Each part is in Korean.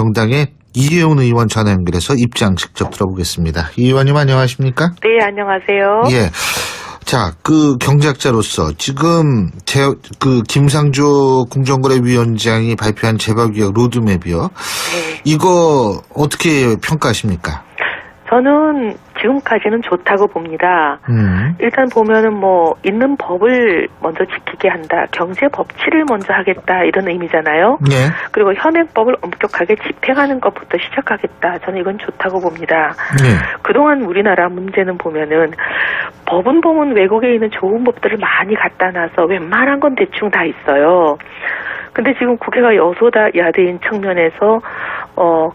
정당의 이혜훈 의원 전화 연결해서 입장 직접 들어보겠습니다. 이 의원님 안녕하십니까? 네, 안녕하세요. 예. 자, 경제학자로서 지금 김상조 공정거래위원장이 발표한 재벌개혁 로드맵이요. 네. 이거 어떻게 평가하십니까? 저는 지금까지는 좋다고 봅니다. 일단 보면은 있는 법을 먼저 지키게 한다. 경제 법치를 먼저 하겠다. 이런 의미잖아요. 네. 그리고 현행법을 엄격하게 집행하는 것부터 시작하겠다. 저는 이건 좋다고 봅니다. 네. 그동안 우리나라 문제는 보면은 법은 보면 외국에 있는 좋은 법들을 많이 갖다 놔서 웬만한 건 대충 다 있어요. 근데 지금 국회가 여소야대인 측면에서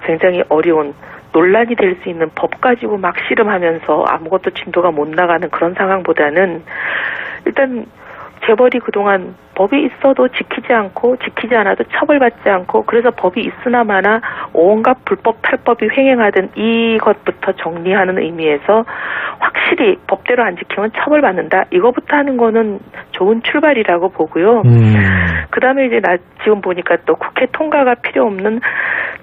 굉장히 어려운 논란이 될 수 있는 법 가지고 막 씨름하면서 아무것도 진도가 못 나가는 그런 상황보다는 일단 재벌이 그동안 법이 있어도 지키지 않고 지키지 않아도 처벌받지 않고 그래서 법이 있으나 마나 온갖 불법 탈법이 횡행하던 이것부터 정리하는 의미에서 확실히 법대로 안 지키면 처벌받는다. 이거부터 하는 거는 좋은 출발이라고 보고요. 그다음에 이제 지금 보니까 또 국회 통과가 필요 없는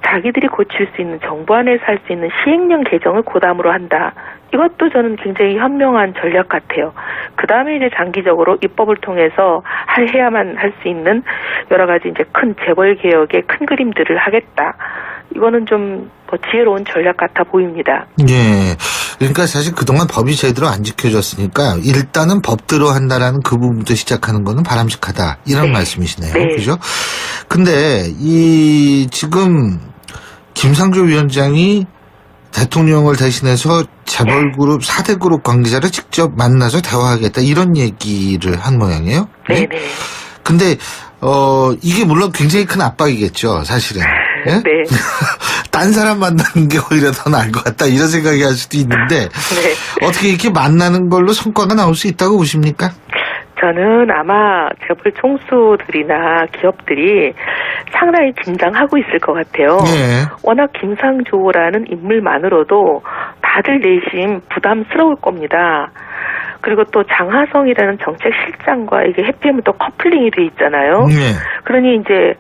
자기들이 고칠 수 있는 정부 안에서 할 수 있는 시행령 개정을 고담으로 한다. 이것도 저는 굉장히 현명한 전략 같아요. 그 다음에 이제 장기적으로 입법을 통해서 해야만 할 수 있는 여러 가지 이제 큰 재벌 개혁의 큰 그림들을 하겠다. 이거는 좀 지혜로운 전략 같아 보입니다. 예. 그러니까 사실 그동안 법이 제대로 안 지켜졌으니까 일단은 법대로 한다라는 그 부분부터 시작하는 거는 바람직하다. 이런 말씀이시네요. 네. 그죠? 근데 지금 김상조 위원장이 대통령을 대신해서 재벌그룹 4대 그룹 관계자를 직접 만나서 대화하겠다 이런 얘기를 한 모양이에요. 네. 근데 이게 물론 굉장히 큰 압박이겠죠, 사실은. 예? 네. 딴 사람 만나는 게 오히려 더 나을 것 같다 이런 생각이 할 수도 있는데 네. 어떻게 이렇게 만나는 걸로 성과가 나올 수 있다고 보십니까? 저는 아마 재벌 총수들이나 기업들이 상당히 긴장하고 있을 것 같아요. 네. 워낙 김상조라는 인물만으로도 다들 내심 부담스러울 겁니다. 그리고 또 장하성이라는 정책실장과 이게 해피하면 또 커플링이 돼 있잖아요. 네. 그러니 이제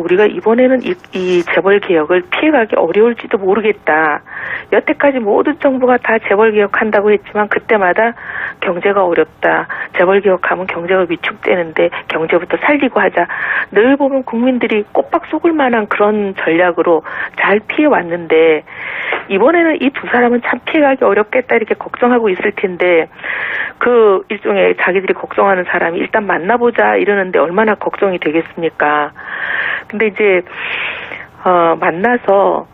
우리가 이번에는 이 재벌 개혁을 피해가기 어려울지도 모르겠다. 여태까지 모든 정부가 다 재벌 개혁한다고 했지만 그때마다 경제가 어렵다. 재벌 개혁하면 경제가 위축되는데 경제부터 살리고 하자. 늘 보면 국민들이 꼬박 속을 만한 그런 전략으로 잘 피해왔는데 이번에는 이 두 사람은 참 피해가기 어렵겠다 이렇게 걱정하고 있을 텐데 그 일종의 자기들이 걱정하는 사람이 일단 만나보자 이러는데 얼마나 걱정이 되겠습니까? 근데 이제 만나서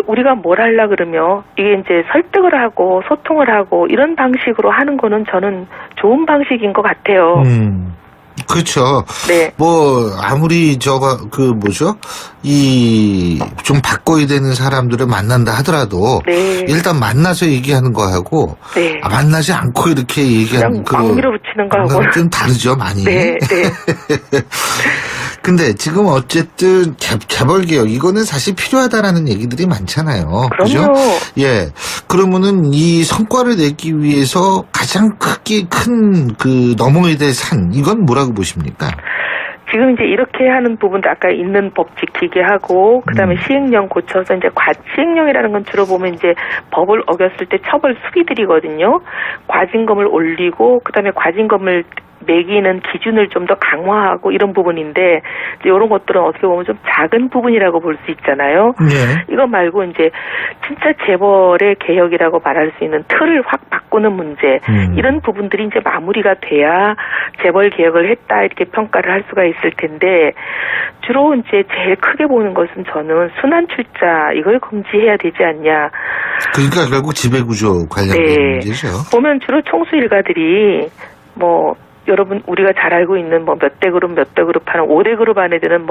우리가 뭘 하려 그러면 이게 이제 설득을 하고 소통을 하고 이런 방식으로 하는 거는 저는 좋은 방식인 것 같아요. 그렇죠. 네. 아무리 좀 바꿔야 되는 사람들을 만난다 하더라도 네. 일단 만나서 얘기하는 거하고 네. 만나지 않고 이렇게 얘기하는 그냥 밀어붙이는 거하고 좀 다르죠, 많이. 네. 근데 지금 어쨌든 재벌 개혁 이거는 사실 필요하다라는 얘기들이 많잖아요. 그럼요. 그죠? 예. 그러면은 이 성과를 내기 위해서 가장 큰 넘어야 될 산 이건 뭐라고 보십니까? 지금 이제 이렇게 하는 부분도 아까 있는 법 지키게 하고 그다음에 시행령 고쳐서 이제 과시행령이라는 건 주로 보면 이제 법을 어겼을 때 처벌 수비들이거든요. 과징금을 올리고 그다음에 과징금을 매기는 기준을 좀 더 강화하고 이런 부분인데 이런 것들은 어떻게 보면 좀 작은 부분이라고 볼 수 있잖아요. 네. 이거 말고 이제 진짜 재벌의 개혁이라고 말할 수 있는 틀을 확 바꾸는 문제 이런 부분들이 이제 마무리가 돼야 재벌 개혁을 했다 이렇게 평가를 할 수가 있을 텐데 주로 이제 제일 크게 보는 것은 저는 순환 출자 이걸 금지해야 되지 않냐. 그러니까 결국 지배구조 관련된 문제죠. 보면 주로 총수 일가들이 여러분 우리가 잘 알고 있는 몇 대 그룹 하는 5대 그룹 안에 드는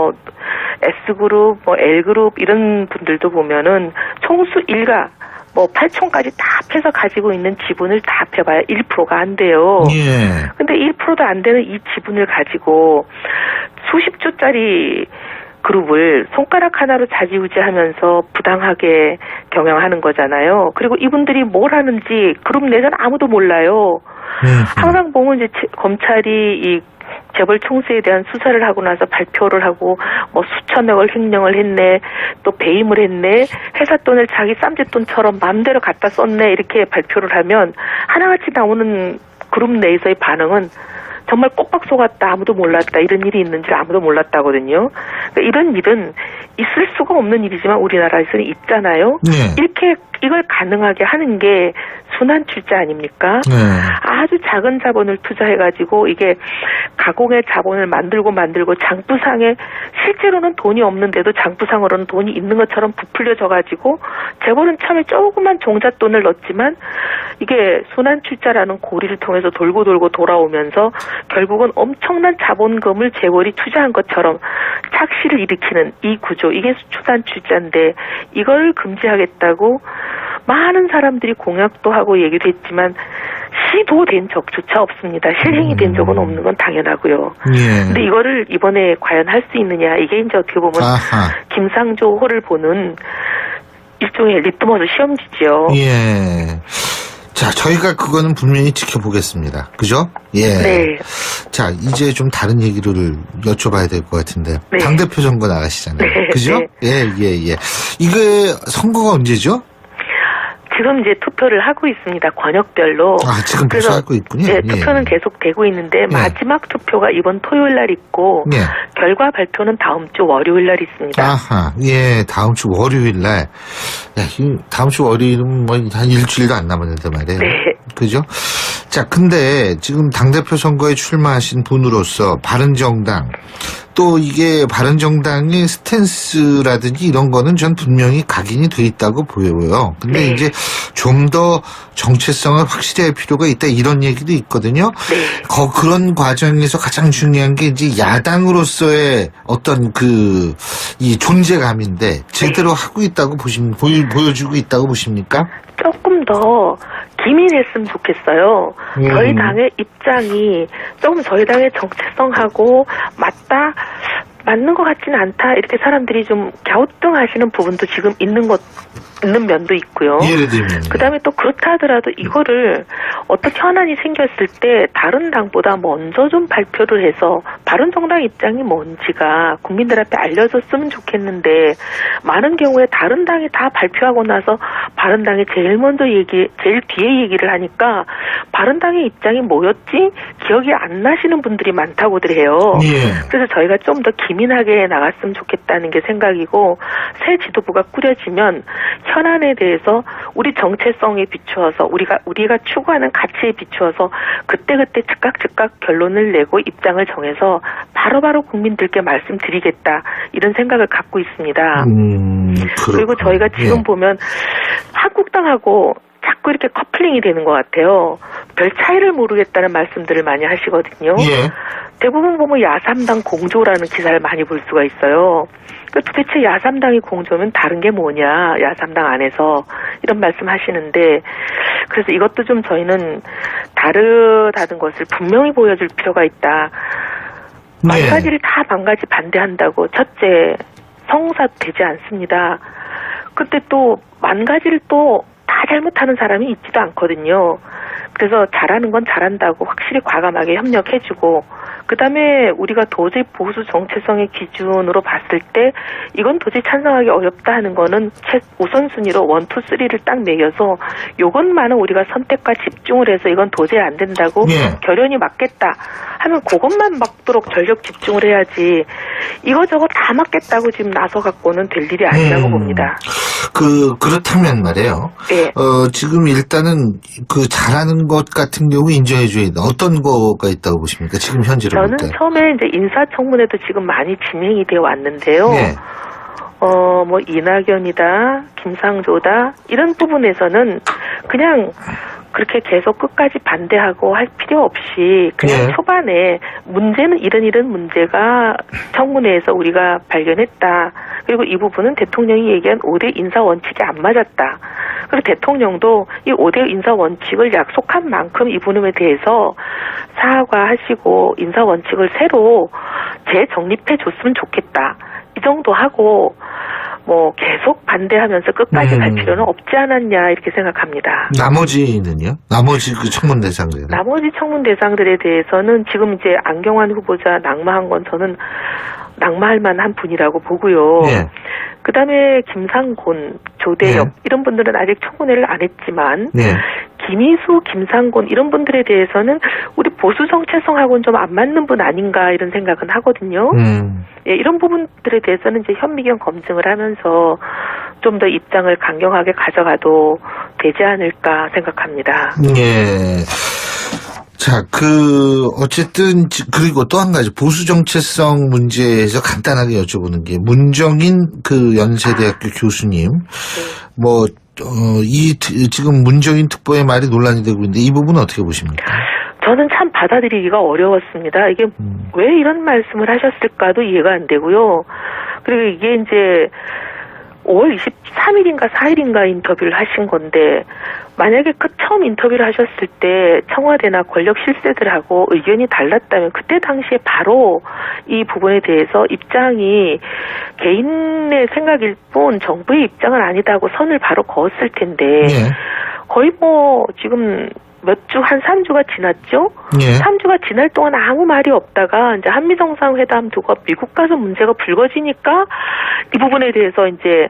S그룹, L그룹 이런 분들도 보면은 총수 일가 8촌까지 다 합해서 가지고 있는 지분을 다 합해봐야 1%가 안 돼요. 예. 근데 1%도 안 되는 이 지분을 가지고 수십 조짜리 그룹을 손가락 하나로 좌지우지하면서 부당하게 경영하는 거잖아요. 그리고 이분들이 뭘 하는지 그룹 내에서는 아무도 몰라요. 항상 보면 이제 검찰이 이 재벌 총수에 대한 수사를 하고 나서 발표를 하고 뭐 수천억을 횡령을 했네, 또 배임을 했네, 회사 돈을 자기 쌈짓돈처럼 마음대로 갖다 썼네 이렇게 발표를 하면 하나같이 나오는 그룹 내에서의 반응은 정말 꼭박 속았다, 아무도 몰랐다, 이런 일이 있는지 아무도 몰랐다거든요. 그러니까 이런 일은 있을 수가 없는 일이지만 우리나라에서는 있잖아요. 네. 이렇게 이걸 가능하게 하는 게 순환 출자 아닙니까? 네. 아주 작은 자본을 투자해가지고 이게 가공의 자본을 만들고 장부상에 실제로는 돈이 없는데도 장부상으로는 돈이 있는 것처럼 부풀려져가지고 재벌은 처음에 조그만 종잣돈을 넣었지만 이게 순환 출자라는 고리를 통해서 돌고 돌아오면서 결국은 엄청난 자본금을 재벌이 투자한 것처럼 착시를 일으키는 이 구조, 이게 순환 출자인데 이걸 금지하겠다고 많은 사람들이 공약도 하고 얘기도 했지만 시도된 적조차 없습니다. 실행이 된 적은 없는 건 당연하고요. 예. 근데 이거를 이번에 과연 할 수 있느냐, 이게 이제 어떻게 보면 김상조 호를 보는 일종의 리트머스 시험지죠. 예. 자, 저희가 그거는 분명히 지켜보겠습니다. 그죠? 예. 네. 자, 이제 좀 다른 얘기를 여쭤봐야 될 것 같은데. 네. 당대표 선거 나가시잖아요. 네. 그죠? 네. 예. 이게 선거가 언제죠? 지금 이제 투표를 하고 있습니다. 권역별로. 아, 지금 벌써 하고 있군요. 네, 투표는 계속 되고 있는데 마지막 투표가 이번 토요일 날 있고 예. 결과 발표는 다음 주 월요일 날 있습니다. 아하, 예, 다음 주 월요일 날. 야, 다음 주 월요일은 뭐 한 일주일도 안 남았는데 말이에요. 네. 그죠? 자, 근데 지금 당대표 선거에 출마하신 분으로서 바른정당, 또 이게 바른정당의 스탠스라든지 이런 거는 전 분명히 각인이 돼 있다고 보여요. 근데 네. 이제 좀 더 정체성을 확실히 할 필요가 있다, 이런 얘기도 있거든요. 네. 그런 과정에서 가장 중요한 게 이제 야당으로서의 어떤 이 존재감인데 제대로 하고 있다고 보여주고 있다고 보십니까? 조금 더 기민했으면 좋겠어요. 저희 당의 입장이 조금 저희 당의 정체성하고 맞는 것 같지는 않다, 이렇게 사람들이 좀 갸우뚱하시는 부분도 지금 있는 면도 있고요. 예를 들면. 그다음에 또 그렇다 하더라도 이거를 어떤 현안이 생겼을 때 다른 당보다 먼저 좀 발표를 해서 바른정당 입장이 뭔지가 국민들 앞에 알려졌으면 좋겠는데, 많은 경우에 다른 당이 다 발표하고 나서 바른당이 제일 뒤에 얘기를 하니까 바른당의 입장이 뭐였지? 기억이 안 나시는 분들이 많다고들 해요. 예. 그래서 저희가 좀 더 기민하게 나갔으면 좋겠다는 게 생각이고, 새 지도부가 꾸려지면 현안에 대해서 우리 정체성에 비추어서 우리가 추구하는 가치에 비추어서 그때그때 즉각 결론을 내고 입장을 정해서 바로바로 국민들께 말씀드리겠다, 이런 생각을 갖고 있습니다. 그리고 저희가 지금 보면 한국당하고 자꾸 이렇게 커플링이 되는 것 같아요. 별 차이를 모르겠다는 말씀들을 많이 하시거든요. 예. 대부분 보면 야3당 공조라는 기사를 많이 볼 수가 있어요. 그러니까 도대체 야3당이 공조면 다른 게 뭐냐, 야3당 안에서, 이런 말씀 하시는데, 그래서 이것도 좀 저희는 다르다는 것을 분명히 보여줄 필요가 있다. 만 가지를 다 만 가지 반대한다고 첫째 성사도 되지 않습니다. 근데 또 만 가지를 또 다 잘못하는 사람이 있지도 않거든요. 그래서 잘하는 건 잘한다고 확실히 과감하게 협력해주고, 그 다음에 우리가 도저히 보수 정체성의 기준으로 봤을 때 이건 도저히 찬성하기 어렵다 하는 거는 우선순위로 1, 2, 3를 딱 매겨서 요것만은 우리가 선택과 집중을 해서 이건 도저히 안 된다고 결연히 맞겠다 하면 그것만 막도록 전력 집중을 해야지, 이거저거 다 맞겠다고 지금 나서 갖고는 될 일이 아니라고 봅니다. 그렇다면 말이에요. 네. 지금 일단은 잘하는 것 같은 경우 인정해줘야 된다. 어떤 거가 있다고 보십니까? 지금 현재로 볼 때. 저는 처음에 이제 인사청문회도 지금 많이 진행이 되어 왔는데요. 네. 뭐 이낙연이다, 김상조다, 이런 부분에서는 그냥 그렇게 계속 끝까지 반대하고 할 필요 없이 그냥 초반에 문제는 이런 문제가 청문회에서 우리가 발견했다. 그리고 이 부분은 대통령이 얘기한 5대 인사 원칙에 안 맞았다. 그리고 대통령도 이 5대 인사 원칙을 약속한 만큼 이 부분에 대해서 사과하시고 인사 원칙을 새로 재정립해 줬으면 좋겠다. 이 정도 하고 뭐 계속 반대하면서 끝까지 갈 필요는 없지 않았냐 이렇게 생각합니다. 나머지는요? 나머지 그 청문 대상들. 나머지 청문 대상들에 대해서는 지금 이제 안경환 후보자 낙마한 건 저는 낙마할 만한 분이라고 보고요. 예. 그다음에 김상곤, 조대엽 이런 분들은 아직 청문회를 안 했지만 김희수, 김상곤 이런 분들에 대해서는 우리 보수 정체성하고는 좀 안 맞는 분 아닌가 이런 생각은 하거든요. 예, 이런 부분들에 대해서는 이제 현미경 검증을 하면서 좀 더 입장을 강경하게 가져가도 되지 않을까 생각합니다. 예. 자, 어쨌든, 그리고 또 한 가지, 보수 정체성 문제에서 간단하게 여쭤보는 게, 문정인 연세대학교 교수님, 지금 문정인 특보의 말이 논란이 되고 있는데, 이 부분은 어떻게 보십니까? 저는 참 받아들이기가 어려웠습니다. 이게 왜 이런 말씀을 하셨을까도 이해가 안 되고요. 그리고 이게 이제 5월 23일인가 4일인가 인터뷰를 하신 건데 만약에 처음 인터뷰를 하셨을 때 청와대나 권력 실세들하고 의견이 달랐다면 그때 당시에 바로 이 부분에 대해서 입장이 개인의 생각일 뿐 정부의 입장은 아니다고 선을 바로 그었을 텐데 거의 지금 몇 주, 한 3주가 지났죠? 3주가 지날 동안 아무 말이 없다가 이제 한미정상회담 두고 미국 가서 문제가 불거지니까 이 부분에 대해서 이제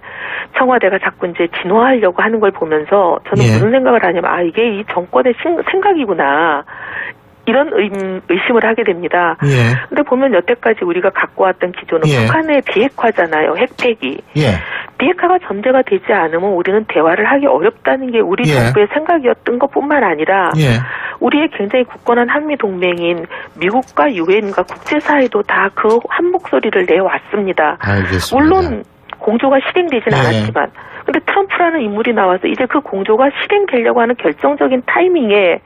청와대가 자꾸 이제 진화하려고 하는 걸 보면서 저는 무슨 생각을 하냐면, 이게 이 정권의 생각이구나. 이런 의심을 하게 됩니다. 근데 보면 여태까지 우리가 갖고 왔던 기조는 북한의 비핵화잖아요. 핵폐기. 비핵화가 전제가 되지 않으면 우리는 대화를 하기 어렵다는 게 우리 정부의 생각이었던 것뿐만 아니라 우리의 굉장히 굳건한 한미 동맹인 미국과 유엔과 국제사회도 다 그 한 목소리를 내왔습니다. 알겠습니다. 물론 공조가 실행되지는 않았지만 근데 트럼프라는 인물이 나와서 이제 그 공조가 실행되려고 하는 결정적인 타이밍에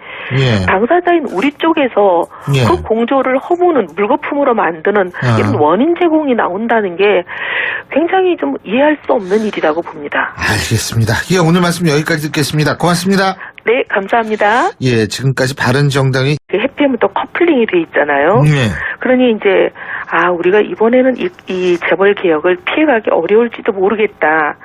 당사자인 우리 쪽에서 그 공조를 허무는 물거품으로 만드는 이런 원인 제공이 나온다는 게 굉장히 좀 이해할 수 없는 일이라고 봅니다. 알겠습니다. 오늘 말씀 여기까지 듣겠습니다. 고맙습니다. 네, 감사합니다. 지금까지 바른정당이 해피하면 커플링이 돼 있잖아요. 그러니 이제 우리가 이번에는 이 재벌 개혁을 피해가기 어려울지도 모르겠다.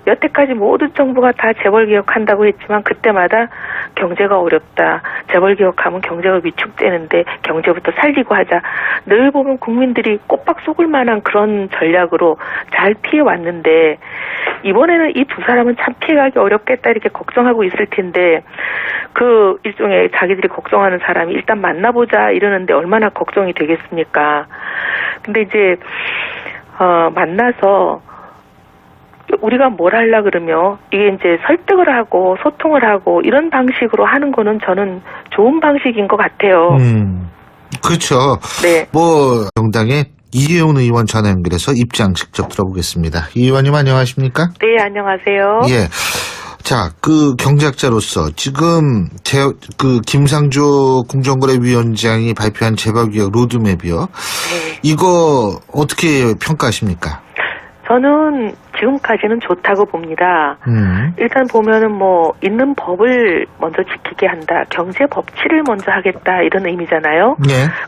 여태까지 모든 정부가 다 재벌 개혁한다고 했지만 그때마다 경제가 어렵다. 재벌 개혁하면 경제가 위축되는데 경제부터 살리고 하자. 늘 보면 국민들이 꼬박 속을 만한 그런 전략으로 잘 피해왔는데 이번에는 이 두 사람은 참 피해가기 어렵겠다 이렇게 걱정하고 있을 텐데 그 일종의 자기들이 걱정하는 사람이 일단 만나보자 이러는데 얼마나 걱정이 되겠습니까? 근데 이제 만나서 우리가 뭘 하려 그러면 이게 이제 설득을 하고 소통을 하고 이런 방식으로 하는 거는 저는 좋은 방식인 것 같아요. 그렇죠. 네. 정당의 이혜훈 의원 전화 연결해서 입장 직접 들어보겠습니다. 이 의원님 안녕하십니까? 네, 안녕하세요. 자, 경제학자로서 지금 김상조 공정거래위원장이 발표한 재벌개혁 로드맵이요. 이거 어떻게 평가하십니까? 저는 지금까지는 좋다고 봅니다. 일단 보면은 있는 법을 먼저 지키게 한다. 경제 법치를 먼저 하겠다. 이런 의미잖아요.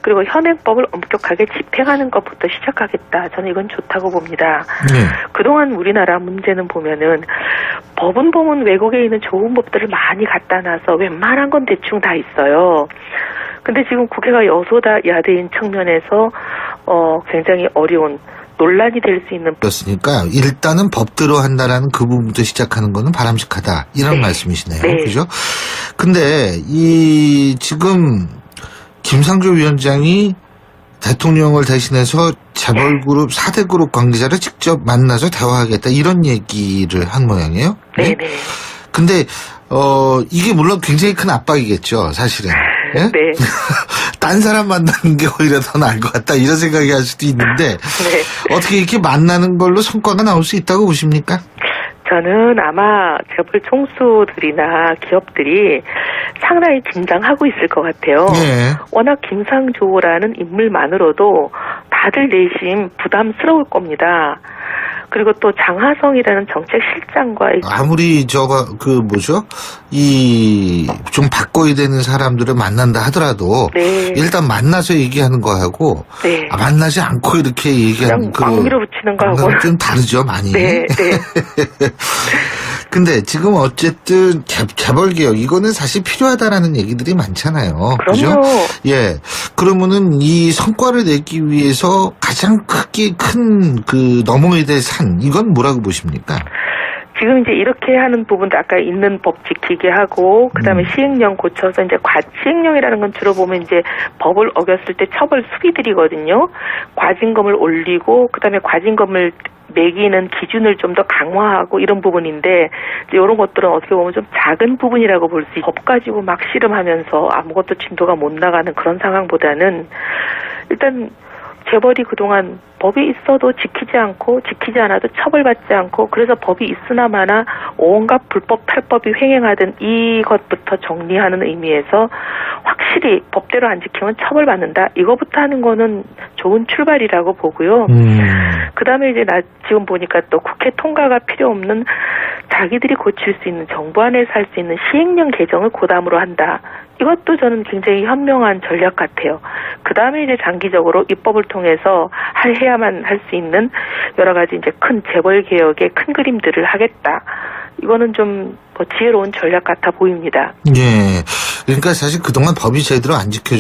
그리고 현행법을 엄격하게 집행하는 것부터 시작하겠다. 저는 이건 좋다고 봅니다. 그동안 우리나라 문제는 보면은 법은 보면 외국에 있는 좋은 법들을 많이 갖다 놔서 웬만한 건 대충 다 있어요. 근데 지금 국회가 여소다 야대인 측면에서 굉장히 어려운 논란이 될 수 있는. 그렇으니까 일단은 법대로 한다라는 그 부분부터 시작하는 거는 바람직하다. 이런 말씀이시네요. 그죠? 근데 지금 김상조 위원장이 대통령을 대신해서 재벌그룹 4대 그룹 관계자를 직접 만나서 대화하겠다. 이런 얘기를 한 모양이에요. 근데 이게 물론 굉장히 큰 압박이겠죠. 사실은. 딴 사람 만나는 게 오히려 더 나을 것 같다 이런 생각이 할 수도 있는데 어떻게 이렇게 만나는 걸로 성과가 나올 수 있다고 보십니까? 저는 아마 재벌 총수들이나 기업들이 상당히 긴장하고 있을 것 같아요. 워낙 김상조라는 인물만으로도 다들 내심 부담스러울 겁니다. 그리고 또 장하성이라는 정책실장과 아무리 좀 바꿔야 되는 사람들을 만난다 하더라도 네. 일단 만나서 얘기하는 거하고 네. 만나지 않고 이렇게 얘기하는 그냥 막 밀어붙이는 거하고 좀 다르죠, 많이. 네, 네. 근데 지금 어쨌든 재벌개혁 이거는 사실 필요하다라는 얘기들이 많잖아요. 그죠? 그럼요. 예. 그러면은 이 성과를 내기 위해서 가장 큰 넘어야 될 산 이건 뭐라고 보십니까? 지금 이제 이렇게 하는 부분도 아까 있는 법 지키게 하고 그다음에 시행령 고쳐서 이제 시행령이라는 건 주로 보면 이제 법을 어겼을 때 처벌 수비들이거든요. 과징금을 올리고 그다음에 과징금을 매기는 기준을 좀 더 강화하고 이런 부분인데 이제 이런 것들은 어떻게 보면 좀 작은 부분이라고 볼 수 있어요. 법 가지고 막 씨름하면서 아무것도 진도가 못 나가는 그런 상황보다는 일단 재벌이 그동안 법이 있어도 지키지 않고 지키지 않아도 처벌받지 않고 그래서 법이 있으나마나 온갖 불법 탈법이 횡행하던 이것부터 정리하는 의미에서 확실히 법대로 안 지키면 처벌받는다. 이거부터 하는 거는 좋은 출발이라고 보고요. 그다음에 이제 지금 보니까 또 국회 통과가 필요 없는 자기들이 고칠 수 있는 정부 안에서 할 수 있는 시행령 개정을 고담으로 한다. 이것도 저는 굉장히 현명한 전략 같아요. 그다음에 이제 장기적으로 입법을 통해서 해야만 할 수 있는 여러 가지 이제 큰 재벌 개혁의 큰 그림들을 하겠다. 이거는 좀 지혜로운 전략 같아 보입니다. 예. 그러니까 사실 그동안 법이 제대로 안 지켜져